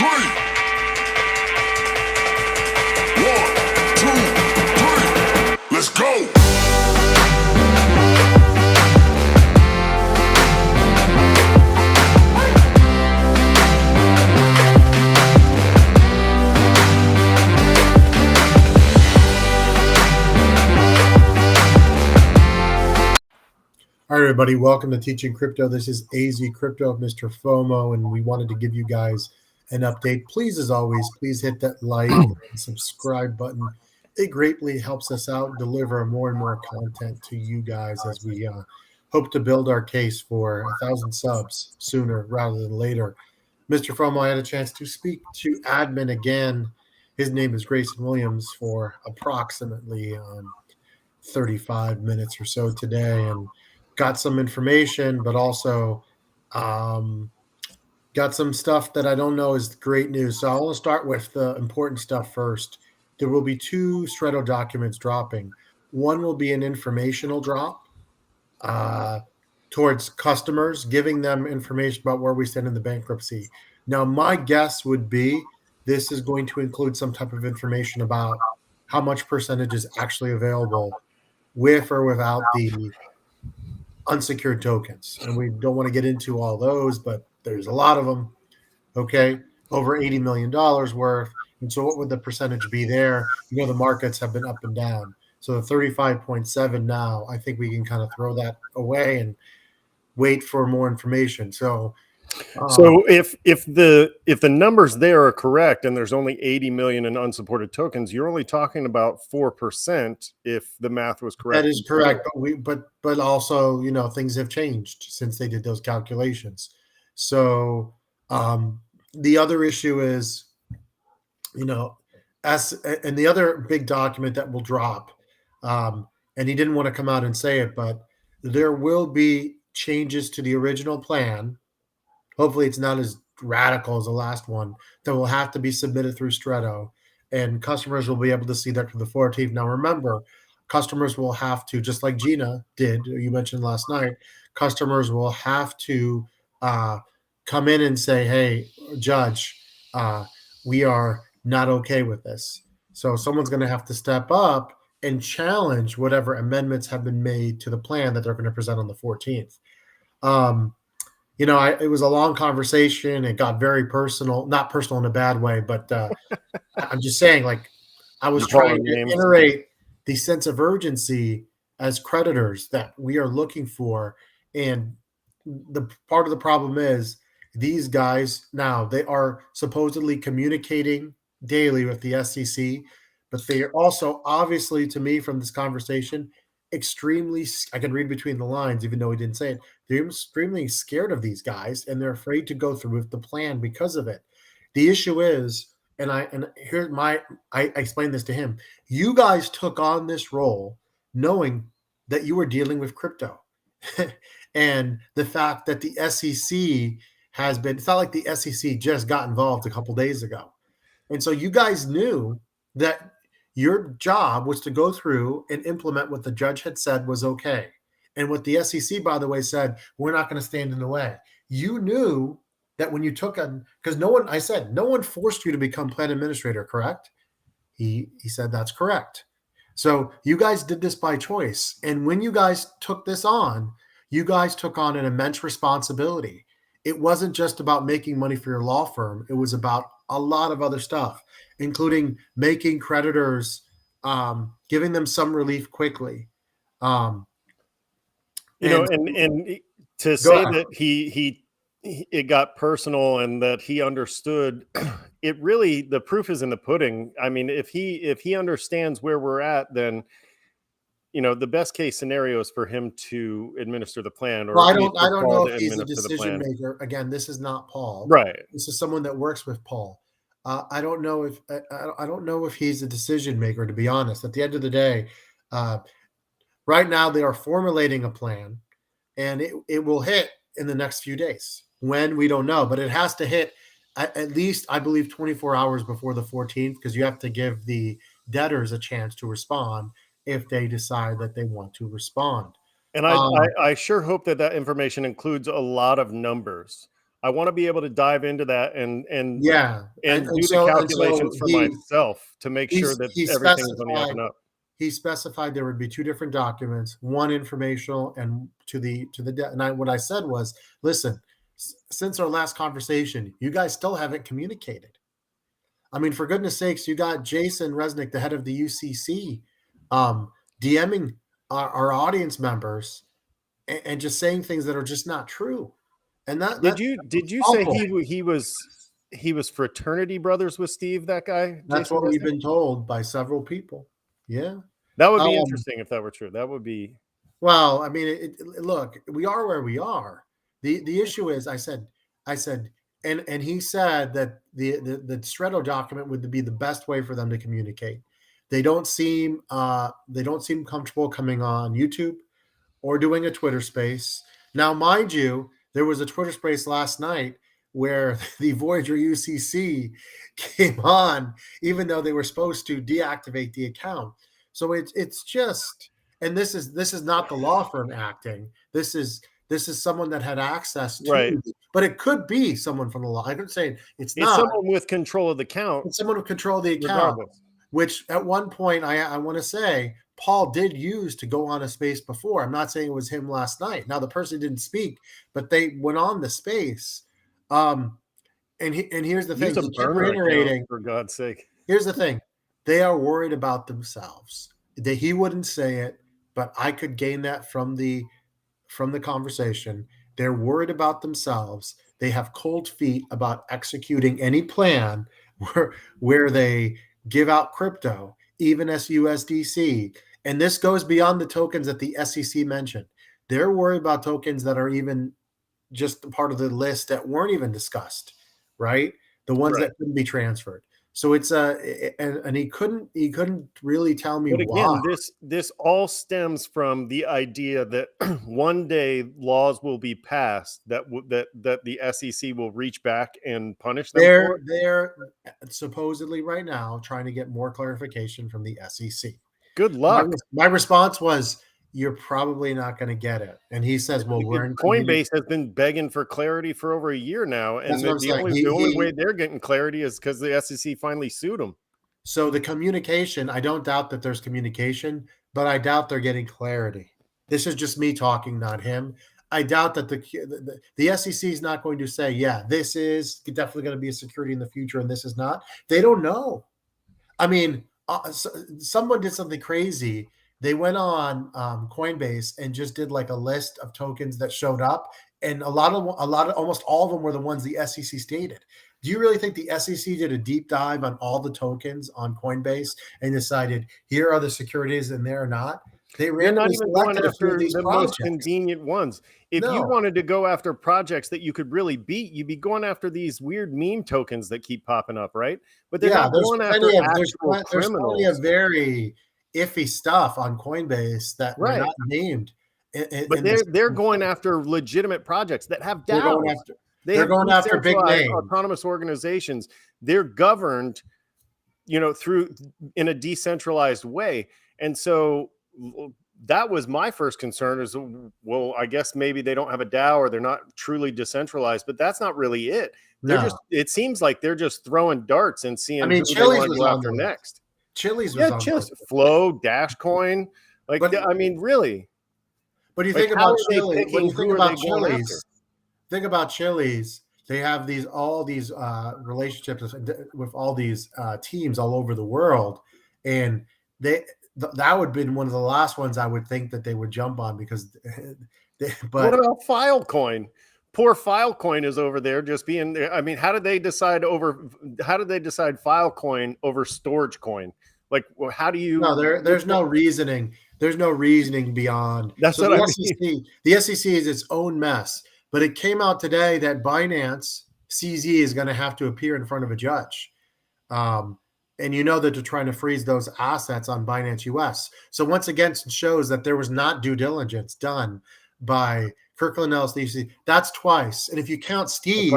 three. 1, 2, 3. Let's go. All right, everybody, welcome to Teaching Crypto. This is AZcrypto and MrFOMO, and we wanted to give you guys an update. Please, as always, please hit that like and subscribe button. It greatly helps us out, deliver more and more content to you guys as we hope to build our case for 1,000 subs sooner rather than later. MrFOMO, I had a chance to speak to admin again. His name is Grayson Williams for approximately 35 minutes or so today, and got some information, but also got some stuff that I don't know is great news. So I want to start with the important stuff first. There will be 2 strato documents dropping. One will be an informational drop towards customers, giving them information about where we stand in the bankruptcy. Now, my guess would be this is going to include some type of information about how much percentage is actually available with or without the unsecured tokens. And we don't want to get into all those, but there's a lot of them. Okay. Over $80 million worth. And so what would the percentage be there? You know, the markets have been up and down. So the 35.7 now, I think we can kind of throw that away and wait for more information. So if the numbers there are correct and there's only 80 million in unsupported tokens, you're only talking about 4% if the math was correct. That is correct, but also, you know, things have changed since they did those calculations. So the other issue is, you know, and the other big document that will drop, and he didn't want to come out and say it, but there will be changes to the original plan. Hopefully it's not as radical as the last one that will have to be submitted through Strato, and customers will be able to see that for the 14th. Now, remember, customers will have to, just like Gina did, you mentioned last night, customers will have to come in and say, hey, judge, we are not okay with this. So someone's going to have to step up and challenge whatever amendments have been made to the plan that they're going to present on the 14th. You know, it was a long conversation. It got very personal, not personal in a bad way, but I'm just saying, like, I was trying to iterate the sense of urgency as creditors that we are looking for. And the part of the problem is these guys now, they are supposedly communicating daily with the SEC, but they are also, obviously, to me from this conversation, extremely, I can read between the lines, even though he didn't say it, they're extremely scared of these guys, and they're afraid to go through with the plan because of it. The issue is, I explained this to him, you guys took on this role knowing that you were dealing with crypto. And the fact that the SEC has been, it's not like the SEC just got involved a couple days ago. And so you guys knew that your job was to go through and implement what the judge had said was okay. And what the SEC, by the way, said, we're not going to stand in the way. You knew that when you took because no one forced you to become plan administrator, correct? He said that's correct. So you guys did this by choice. And when you guys took this on, you guys took on an immense responsibility. It wasn't just about making money for your law firm. It was about a lot of other stuff, including making creditors, giving them some relief quickly. And to say that it got personal and that he understood, it really, the proof is in the pudding. I mean, if he understands where we're at, then, you know, the best case scenario is for him to administer the plan. Or well, I don't know if he's a decision maker. Again, this is not Paul. Right. This is someone that works with Paul. I don't know if he's a decision maker, to be honest. At the end of the day, right now they are formulating a plan, and it will hit in the next few days. When, we don't know, but it has to hit at least, I believe, 24 hours before the 14th, because you have to give the debtors a chance to respond if they decide that they want to respond. And I sure hope that information includes a lot of numbers. I want to be able to dive into that and Yeah, and do the so calculations for myself to make sure that he everything is on the up specified and up. he specified there would be 2 different documents, one informational and what I said was, listen, since our last conversation, you guys still haven't communicated. I mean, for goodness sakes, you got Jason Resnick, the head of the UCC, DMing our audience members and just saying things that are just not true. And Did you say he was fraternity brothers with Steve? That guy. That's Jason what we've Resnick? been told by several people. Yeah. That would be interesting if that were true. That would be. Well, I mean, look, we are where we are. The issue is, I said, and he said that the strato document would be the best way for them to communicate. They don't seem comfortable coming on YouTube or doing a Twitter space. Now, mind you, there was a Twitter space last night where the Voyager UCC came on, even though they were supposed to deactivate the account. So it's just, and this is not the law firm acting. This is someone that had access to, Right. But it could be someone from the law. I could say it's not. It's someone with control of the account. It's someone who control the account, regardless. which at one point I want to say Paul did use to go on a space before. I'm not saying it was him last night. Now the person didn't speak, but they went on the space. And here's the thing. Use a burner account, for God's sake. Here's the thing. They are worried about themselves. He wouldn't say it, but I could gain that from the conversation. They're worried about themselves. They have cold feet about executing any plan where they give out crypto, even USDC. And this goes beyond the tokens that the SEC mentioned. They're worried about tokens that are even just part of the list that weren't even discussed, right? The ones that couldn't be transferred. So it's and he couldn't really tell me why. But again, this all stems from the idea that one day laws will be passed that the SEC will reach back and punish them. They're supposedly right now trying to get more clarification from the SEC. Good luck. My response was, you're probably not going to get it. And he says, well, Coinbase has been begging for clarity for over a year now. And the only way they're getting clarity is because the SEC finally sued them. So the communication, I don't doubt that there's communication, but I doubt they're getting clarity. This is just me talking, not him. I doubt that the SEC is not going to say, yeah, this is definitely going to be a security in the future and this is not. They don't know. I mean, someone did something crazy. They went on Coinbase and just did like a list of tokens that showed up, and almost all of them were the ones the SEC stated. Do you really think the SEC did a deep dive on all the tokens on Coinbase and decided here are the securities and they're not? They're not even going after the most convenient ones. If you wanted to go after projects that you could really beat, you'd be going after these weird meme tokens that keep popping up, right? But they're not going after actual criminals. There's plenty of very iffy stuff on Coinbase that were not named. But they're going after legitimate projects that have DAOs. They're going after big names, autonomous organizations. They're governed, in a decentralized way. And so that was my first concern is, well, I guess maybe they don't have a DAO or they're not truly decentralized, but that's not really it. It seems like they're just throwing darts and seeing who they want to go after next. Chili's was on Chili's, Flow, Dashcoin, really. But you think about Chili's. When you think about Chili's, they have all these relationships with all these teams all over the world, and that would have been one of the last ones I would think that they would jump on because. But what about Filecoin? Poor Filecoin is over there just being. I mean, how did they decide Filecoin over StorageCoin? Like, well, how do you? No, there's no reasoning. There's no reasoning beyond. That's what I mean. The SEC is its own mess. But it came out today that Binance CZ is going to have to appear in front of a judge, and that they're trying to freeze those assets on Binance US. So once again, it shows that there was not due diligence done by Kirkland LLC. That's twice. And if you count Steve,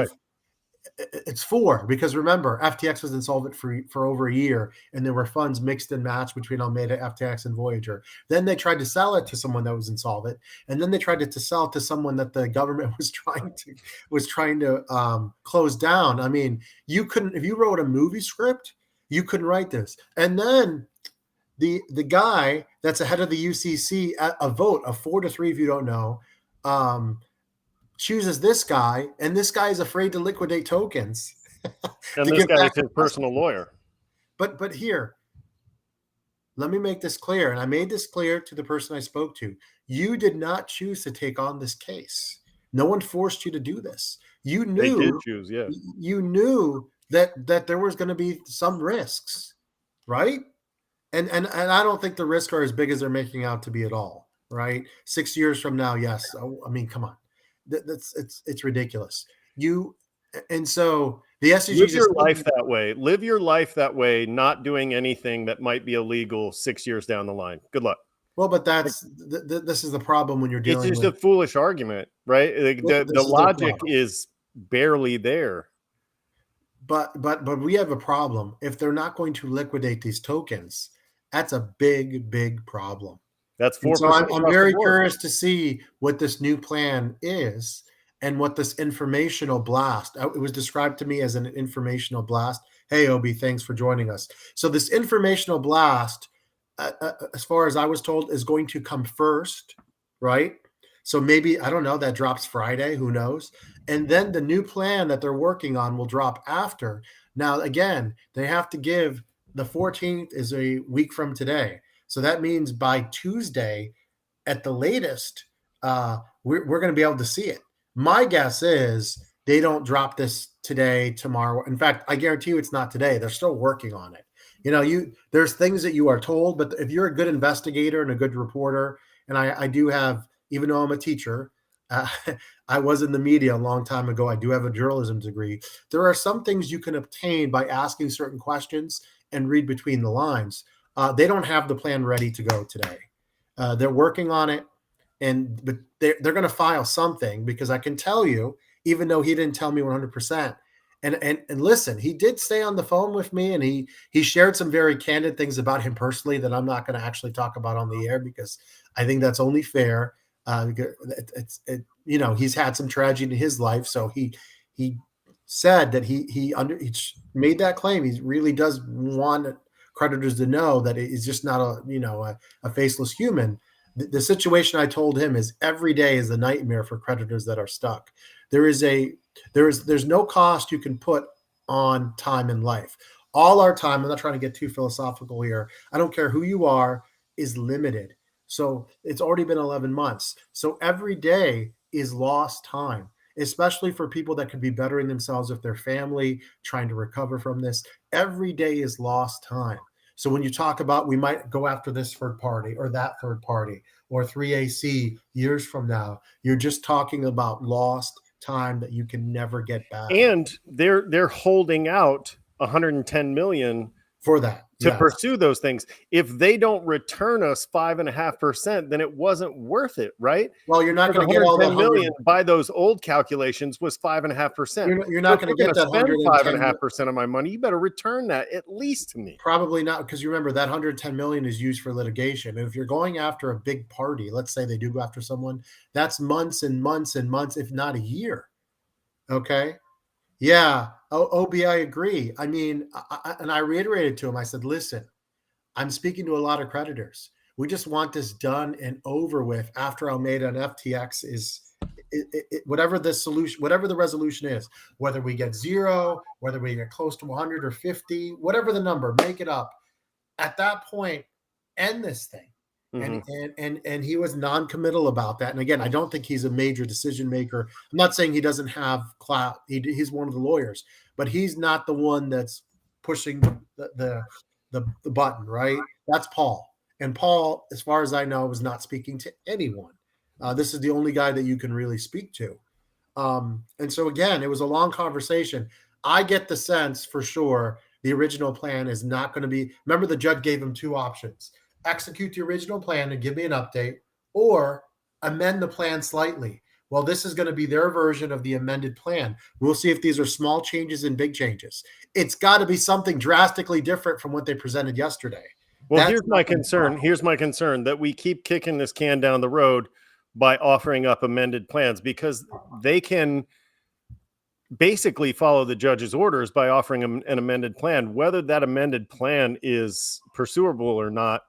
It's 4 because remember, FTX was insolvent for over a year, and there were funds mixed and matched between Almeida, FTX, and Voyager. Then they tried to sell it to someone that was insolvent, and then they tried to sell it to someone that the government was trying to close down. I mean, you couldn't, if you wrote a movie script, you couldn't write this. And then the guy that's ahead of the UCC at a vote of 4-3, if you don't know, chooses this guy, and this guy is afraid to liquidate tokens. And this guy is his personal lawyer. But here, let me make this clear, and I made this clear to the person I spoke to. You did not choose to take on this case. No one forced you to do this. You knew They did choose, yeah. You knew that there was going to be some risks, right? And I don't think the risks are as big as they're making out to be at all, right? 6 years from now, yes. I mean, come on. It's ridiculous. And so the SEC live your life that way. Live your life that way, not doing anything that might be illegal 6 years down the line. Good luck. Well, but this is the problem when you're dealing. It's just a foolish argument, right? The logic is barely there. But we have a problem. If they're not going to liquidate these tokens, that's a big problem. That's 4%. So I'm very curious to see what this new plan is and what this informational blast. It was described to me as an informational blast. Hey, Obi, thanks for joining us. So this informational blast, as far as I was told, is going to come first, right? So maybe, I don't know, that drops Friday, who knows? And then the new plan that they're working on will drop after. Now, again, they have to give, the 14th is a week from today. So that means by Tuesday, at the latest, we're going to be able to see it. My guess is they don't drop this today, tomorrow. In fact, I guarantee you it's not today. They're still working on it. You know, there's things that you are told, but if you're a good investigator and a good reporter, and I do have, even though I'm a teacher, I was in the media a long time ago. I do have a journalism degree. There are some things you can obtain by asking certain questions and read between the lines. They don't have the plan ready to go today. They're working on it, but they're going to file something, because I can tell you, even though he didn't tell me 100%. And listen, he did stay on the phone with me, and he shared some very candid things about him personally that I'm not going to actually talk about on the air, because I think that's only fair. He's had some tragedy in his life, so he said that he made that claim. He really does want creditors to know that he's just not a faceless human. The situation I told him is every day is a nightmare for creditors that are stuck. There's no cost you can put on time in life. All our time, I'm not trying to get too philosophical here, I don't care who you are, is limited. So it's already been 11 months. So every day is lost time, especially for people that could be bettering themselves with their family, trying to recover from this. Every day is lost time. So when you talk about, we might go after this third party or that third party or 3AC years from now, you're just talking about lost time that you can never get back. And they're holding out 110 million for that to pursue those things. If they don't return us 5.5%, then it wasn't worth it, right? Well, you're not going to get all the million by those old calculations was 5.5%. You're not going to get that 5.5% of my money. You better return that at least to me. Probably not, because you remember that 110 million is used for litigation. And if you're going after a big party, let's say they do go after someone, that's months and months and months, if not a year. Okay. Yeah. OB, I agree. I mean, I reiterated to him, I said, listen, I'm speaking to a lot of creditors. We just want this done and over with after Almeida and FTX is whatever the solution, whatever the resolution is, whether we get 0, whether we get close to 100 or 50, whatever the number, make it up. At that point, end this thing. Mm-hmm. And he was non-committal about that. And again, I don't think he's a major decision maker. I'm not saying he doesn't have clout. He's one of the lawyers, but he's not the one that's pushing the button, right? That's Paul. And Paul, as far as I know, was not speaking to anyone. This is the only guy that you can really speak to. And so again, it was a long conversation. I get the sense for sure the original plan is not going to be, remember the judge gave him 2 options. Execute the original plan and give me an update, or amend the plan slightly. Well, this is going to be their version of the amended plan. We'll see if these are small changes and big changes. It's got to be something drastically different from what they presented yesterday. Well, here's my concern. Here's my concern that we keep kicking this can down the road by offering up amended plans, because they can basically follow the judge's orders by offering an amended plan. Whether that amended plan is pursuable or not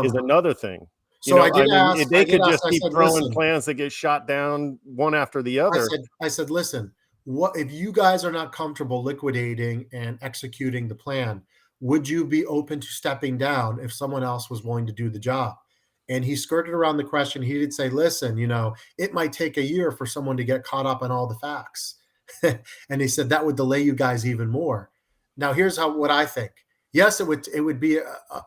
is another thing. So I did ask. They could just keep throwing plans that get shot down one after the other. I said, listen, what if you guys are not comfortable liquidating and executing the plan? Would you be open to stepping down if someone else was willing to do the job? And he skirted around the question. He did say, listen, it might take a year for someone to get caught up on all the facts. And he said that would delay you guys even more. Now, here's what I think. Yes, it would be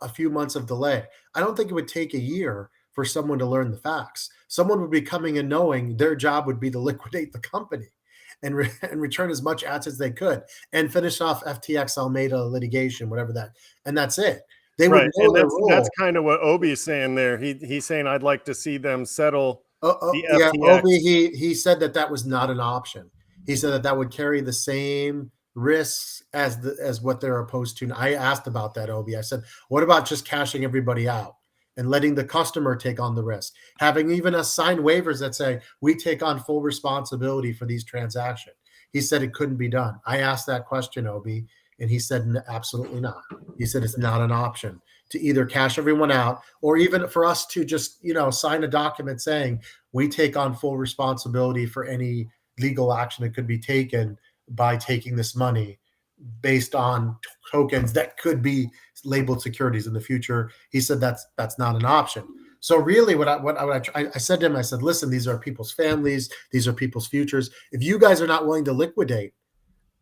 a few months of delay. I don't think it would take a year for someone to learn the facts. Someone would be coming and knowing their job would be to liquidate the company and return as much assets as they could and finish off FTX Almeida litigation, whatever that, and that's it. They would know their role. That's kind of what Obi is saying there. He's saying, I'd like to see them settle the FTX. Yeah, Obi, he said that was not an option. He said that would carry the same risks as what they're opposed to. And I asked about that, Obi. I said, what about just cashing everybody out and letting the customer take on the risk? Having even us sign waivers that say we take on full responsibility for these transactions. He said it couldn't be done. I asked that question, Obi, and he said absolutely not. He said it's not an option to either cash everyone out or even for us to just, sign a document saying we take on full responsibility for any legal action that could be taken by taking this money based on tokens that could be labeled securities in the future. He said that's not an option. So really I said to him, I said, listen, these are people's families. These are people's futures. If you guys are not willing to liquidate,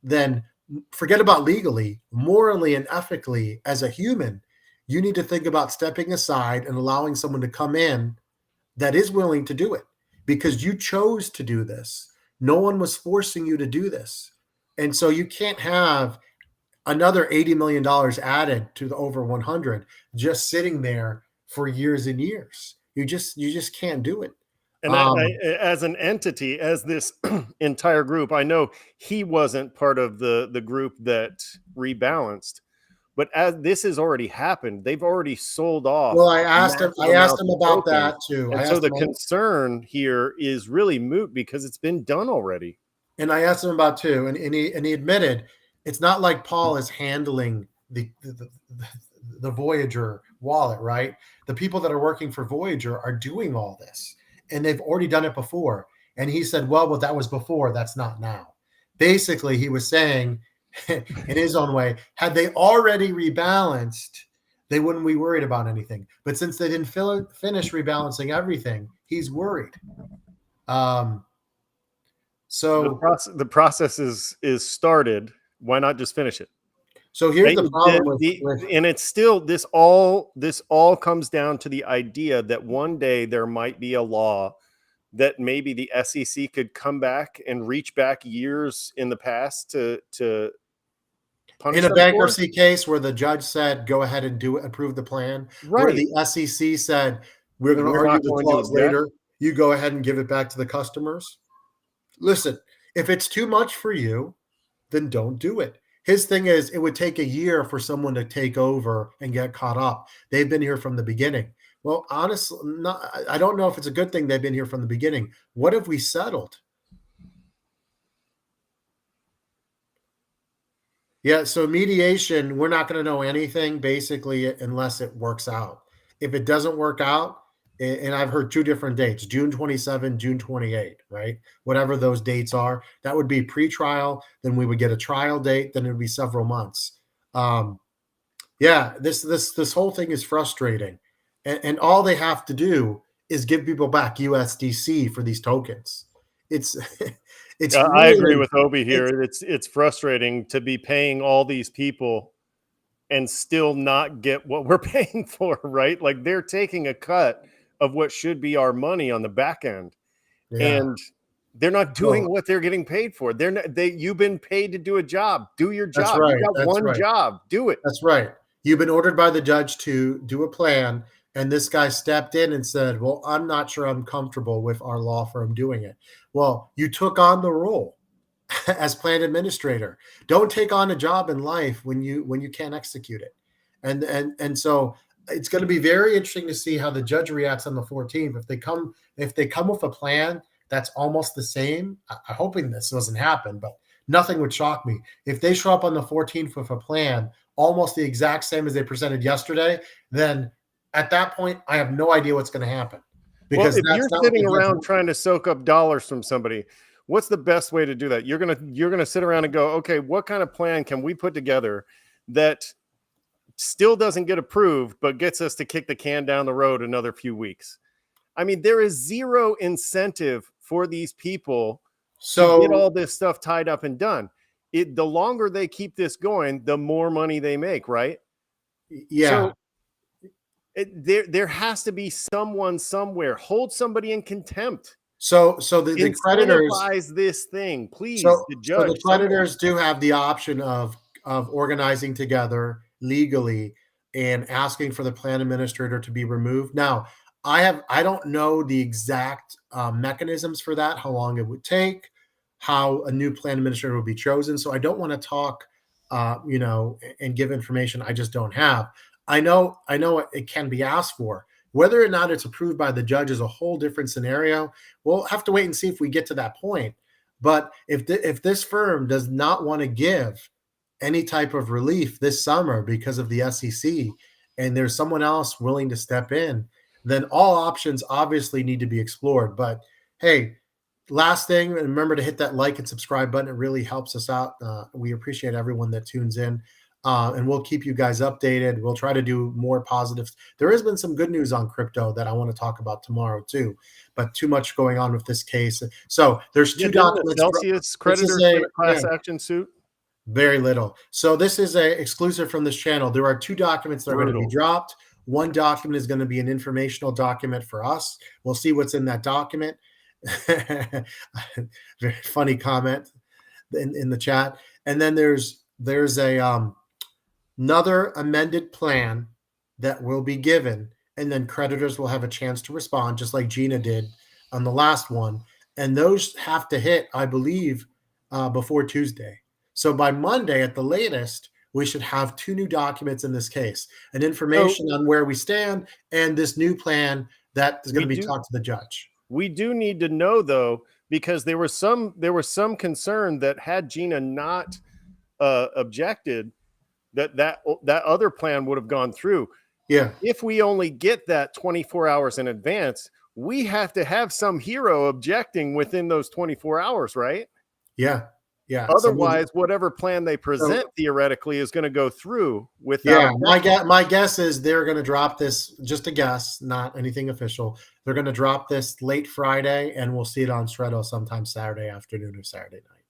then forget about legally, morally, and ethically as a human, you need to think about stepping aside and allowing someone to come in that is willing to do it because you chose to do this. No one was forcing you to do this. And so you can't have another $80 million added to the over 100 just sitting there for years and years. You just can't do it. And as an entity, as this entire group, I know he wasn't part of the group that rebalanced, but as this has already happened, they've already sold off. Well, I asked him about that too. And so the concern here is really moot because it's been done already. And I asked him about too, and he admitted it's not like Paul is handling the Voyager wallet, right? The people that are working for Voyager are doing all this, and they've already done it before. And he said, well, that was before. That's not now. Basically, he was saying, in his own way, had they already rebalanced, they wouldn't be worried about anything. But since they didn't finish rebalancing everything, he's worried. So the process is started. Why not just finish it? So here's the problem and it's still this all comes down to the idea that one day there might be a law that maybe the SEC could come back and reach back years in the past to punish in a bankruptcy case where the judge said go ahead and approve the plan, right? Where the SEC said we're going to argue the clause later. You go ahead and give it back to the customers. Listen, if it's too much for you, then don't do it. His thing is it would take a year for someone to take over and get caught up. They've been here from the beginning. Well, honestly, I don't know if it's a good thing they've been here from the beginning. What if we settled? Yeah, so mediation, we're not going to know anything basically unless it works out. If it doesn't work out, and I've heard two different dates, June 27, June 28, right? Whatever those dates are, that would be pre-trial. Then we would get a trial date. Then it would be several months. Yeah, this whole thing is frustrating. And all they have to do is give people back USDC for these tokens. It's really, I agree with Obi here. It's frustrating to be paying all these people and still not get what we're paying for, right? Like they're taking a cut of what should be our money on the back end. Yeah. And they're not doing what they're getting paid for. You've been paid to do a job. Do your job. That's right. You got one job. Do it. That's right. You've been ordered by the judge to do a plan, And this guy stepped in and said, well, I'm not sure I'm comfortable with our law firm doing it. Well, you took on the role as plan administrator. Don't take on a job in life when you can't execute it. And so it's going to be very interesting to see how the judge reacts on the 14th. If they come with a plan that's almost the same, I'm hoping this doesn't happen, but nothing would shock me. If they show up on the 14th with a plan almost the exact same as they presented yesterday, then at that point, I have no idea what's going to happen. Because if you're sitting around trying to soak up dollars from somebody, what's the best way to do that? You're gonna sit around and go, okay, what kind of plan can we put together that still doesn't get approved, but gets us to kick the can down the road another few weeks? I mean, there is zero incentive for these people to get all this stuff tied up and done. The longer they keep this going, the more money they make, right? Yeah. So there has to be someone somewhere. Hold somebody in contempt. So the creditors incentivize this thing, please. So the judge. So the creditors do have the option of organizing together legally and asking for the plan administrator to be removed. Now, I don't know the exact mechanisms for that, how long it would take, how a new plan administrator would be chosen. So I don't want to talk, and give information I just don't have. I know it can be asked for. Whether or not it's approved by the judge is a whole different scenario. We'll have to wait and see if we get to that point. But if this firm does not want to give any type of relief this summer because of the SEC, and there's someone else willing to step in, then all options obviously need to be explored. But hey, last thing, remember to hit that like and subscribe button. It really helps us out. We appreciate everyone that tunes in. And we'll keep you guys updated. We'll try to do more positives. There has been some good news on crypto that I want to talk about tomorrow too, but too much going on with this case. So there's two documents. Celsius creditors in a class action suit? Very little. So this is a exclusive from this channel. There are two documents that are going to be dropped. One document is going to be an informational document for us. We'll see what's in that document. Very funny comment in the chat. And then there's a another amended plan that will be given, and then creditors will have a chance to respond, just like Gina did on the last one. And those have to hit, I believe, before Tuesday. So by Monday at the latest, we should have two new documents in this case, and information on where we stand and this new plan that is going to be talked to the judge. We do need to know, though, because there was some concern that had Gina not objected, that other plan would have gone through. Yeah. If we only get that 24 hours in advance, we have to have some hero objecting within those 24 hours, right? Yeah. Yeah. Otherwise, whatever plan they present theoretically is going to go through without. Yeah. My guess is they're going to drop this, just a guess, not anything official. They're going to drop this late Friday, and we'll see it on Strato sometime Saturday afternoon or Saturday night.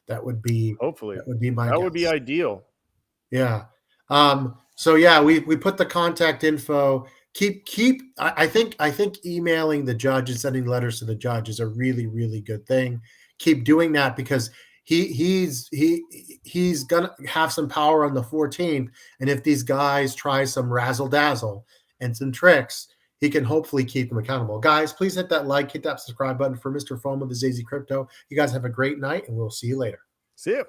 That would be, hopefully, that would be my that guess. would be ideal. Yeah. So yeah, we put the contact info. I think emailing the judge and sending letters to the judge is a really, really good thing. Keep doing that, because he's gonna have some power on the 14th. And if these guys try some razzle dazzle and some tricks, he can hopefully keep them accountable. Guys, please hit that like, hit that subscribe button for Mr. FOMO, the AZcrypto. You guys have a great night, and we'll see you later. See you.